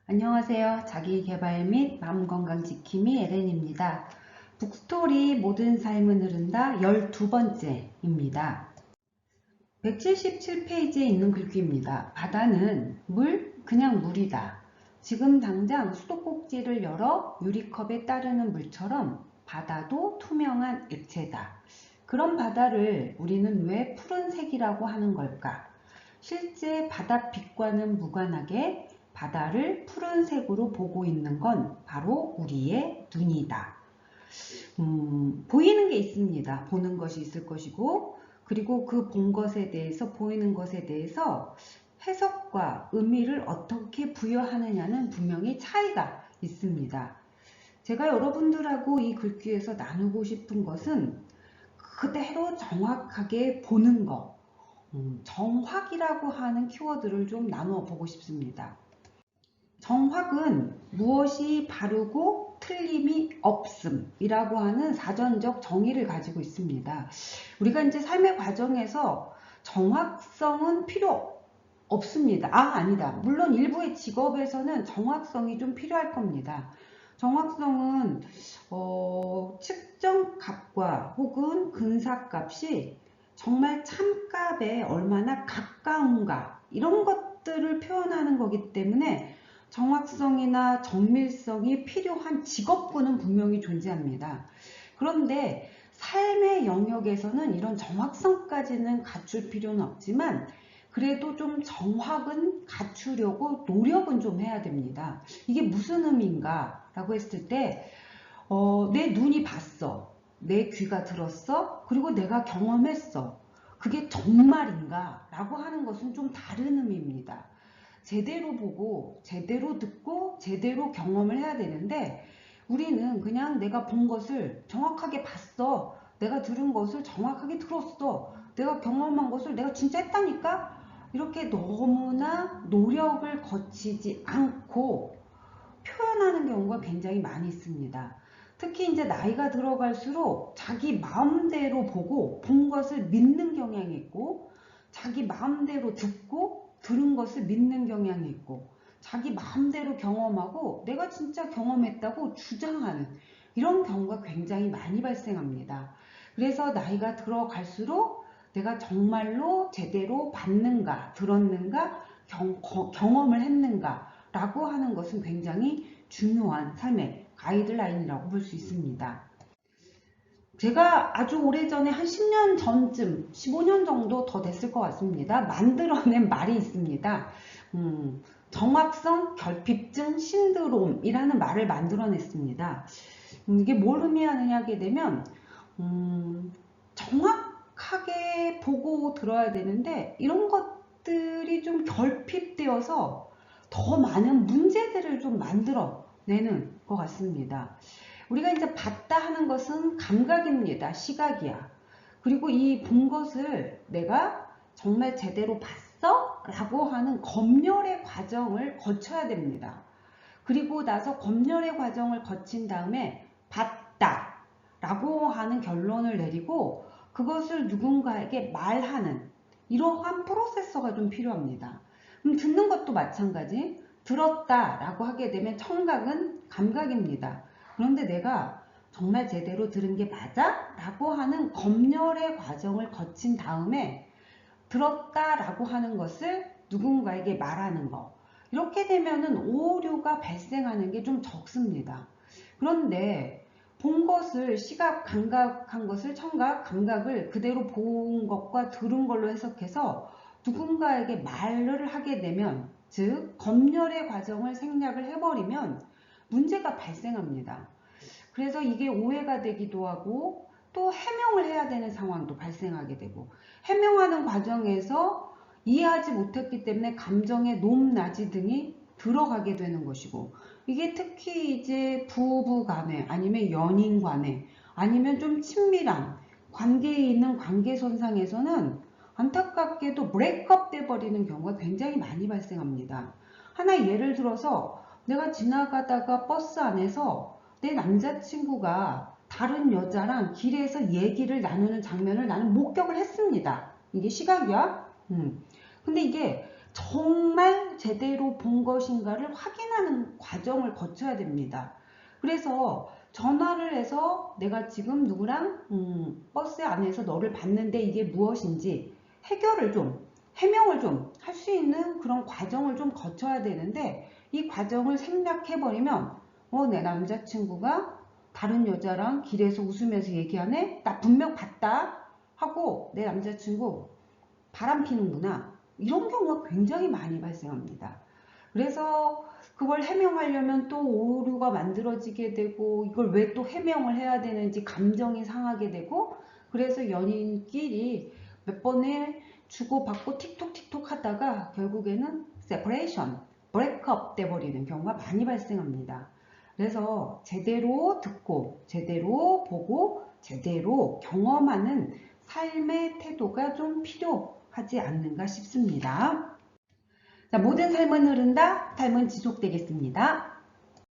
안녕하세요. 자기계발 및 마음건강 지킴이 에렌입니다. 북스토리 모든 삶은 흐른다 12번째입니다. 177페이지에 있는 글귀입니다. 바다는 물, 그냥 물이다. 지금 당장 수도꼭지를 열어 유리컵에 따르는 물처럼 바다도 투명한 액체다. 그런 바다를 우리는 왜 푸른색이라고 하는 걸까? 실제 바닷빛과는 무관하게 바다를 푸른색으로 보고 있는 건 바로 우리의 눈이다. 보이는 게 있습니다. 보는 것이 있을 것이고, 그리고 그 본 것에 대해서, 보이는 것에 대해서 해석과 의미를 어떻게 부여하느냐는 분명히 차이가 있습니다. 제가 여러분들하고 이 글귀에서 나누고 싶은 것은 그대로 정확하게 보는 것, 정확이라고 하는 키워드를 좀 나누어 보고 싶습니다. 정확은 무엇이 바르고 틀림이 없음이라고 하는 사전적 정의를 가지고 있습니다. 우리가 이제 삶의 과정에서 정확성은 필요 없습니다. 아니다. 물론 일부의 직업에서는 정확성이 좀 필요할 겁니다. 정확성은 측정값과 혹은 근사값이 정말 참값에 얼마나 가까운가 이런 것들을 표현하는 거기 때문에 정확성이나 정밀성이 필요한 직업군은 분명히 존재합니다. 그런데 삶의 영역에서는 이런 정확성까지는 갖출 필요는 없지만 그래도 좀 정확은 갖추려고 노력은 좀 해야 됩니다. 이게 무슨 의미인가 라고 했을 때 내 눈이 봤어, 내 귀가 들었어, 그리고 내가 경험했어. 그게 정말인가 라고 하는 것은 좀 다른 의미입니다. 제대로 보고 제대로 듣고 제대로 경험을 해야 되는데 우리는 그냥 내가 본 것을 정확하게 봤어, 내가 들은 것을 정확하게 들었어, 내가 경험한 것을 내가 진짜 했다니까 이렇게 너무나 노력을 거치지 않고 표현하는 경우가 굉장히 많이 있습니다. 특히 이제 나이가 들어갈수록 자기 마음대로 보고 본 것을 믿는 경향이 있고 자기 마음대로 듣고 들은 것을 믿는 경향이 있고 자기 마음대로 경험하고 내가 진짜 경험했다고 주장하는 이런 경우가 굉장히 많이 발생합니다. 그래서 나이가 들어갈수록 내가 정말로 제대로 봤는가 들었는가 경험을 했는가 라고 하는 것은 굉장히 중요한 삶의 가이드라인이라고 볼 수 있습니다. 제가 아주 오래전에 한 10년 전쯤 15년 정도 더 됐을 것 같습니다. 만들어낸 말이 있습니다. 정확성 결핍증 신드롬이라는 말을 만들어냈습니다. 이게 뭘 의미하느냐 하게 되면 정확하게 보고 들어야 되는데 이런 것들이 좀 결핍되어서 더 많은 문제들을 좀 만들어내는 것 같습니다. 우리가 이제 봤다 하는 것은 감각입니다. 시각이야. 그리고 이 본 것을 내가 정말 제대로 봤어? 라고 하는 검열의 과정을 거쳐야 됩니다. 그리고 나서 검열의 과정을 거친 다음에 봤다 라고 하는 결론을 내리고 그것을 누군가에게 말하는 이러한 프로세서가 좀 필요합니다. 듣는 것도 마찬가지. 들었다 라고 하게 되면 청각은 감각입니다. 그런데 내가 정말 제대로 들은 게 맞아? 라고 하는 검열의 과정을 거친 다음에 들었다 라고 하는 것을 누군가에게 말하는 거. 이렇게 되면은 오류가 발생하는 게 좀 적습니다. 그런데 본 것을 시각, 감각한 것을 청각, 감각을 그대로 본 것과 들은 걸로 해석해서 누군가에게 말을 하게 되면 즉 검열의 과정을 생략을 해버리면 문제가 발생합니다. 그래서 이게 오해가 되기도 하고 또 해명을 해야 되는 상황도 발생하게 되고 해명하는 과정에서 이해하지 못했기 때문에 감정의 높낮이 등이 들어가게 되는 것이고 이게 특히 이제 부부 간에 아니면 연인 간에 아니면 좀 친밀한 관계에 있는 관계선상에서는 안타깝게도 브레이크업 돼버리는 경우가 굉장히 많이 발생합니다. 하나 예를 들어서 내가 지나가다가 버스 안에서 내 남자친구가 다른 여자랑 길에서 얘기를 나누는 장면을 나는 목격을 했습니다. 이게 시각이야. 근데 이게 정말 정말로 제대로 본 것인가를 확인하는 과정을 거쳐야 됩니다. 그래서 전화를 해서 내가 지금 누구랑 버스 안에서 너를 봤는데 이게 무엇인지 해명을 좀 할 수 있는 그런 과정을 좀 거쳐야 되는데, 이 과정을 생략해버리면 내 남자친구가 다른 여자랑 길에서 웃으면서 얘기하네? 나 분명 봤다 하고 내 남자친구 바람 피는구나. 이런 경우가 굉장히 많이 발생합니다. 그래서 그걸 해명하려면 또 오류가 만들어지게 되고, 이걸 왜 또 해명을 해야 되는지 감정이 상하게 되고, 그래서 연인끼리 몇 번을 주고받고 틱톡틱톡 하다가 결국에는 세퍼레이션, 브레이크업 돼버리는 경우가 많이 발생합니다. 그래서 제대로 듣고 제대로 보고 제대로 경험하는 삶의 태도가 좀 필요하지 않는가 싶습니다. 자, 모든 삶은 흐른다. 삶은 지속되겠습니다.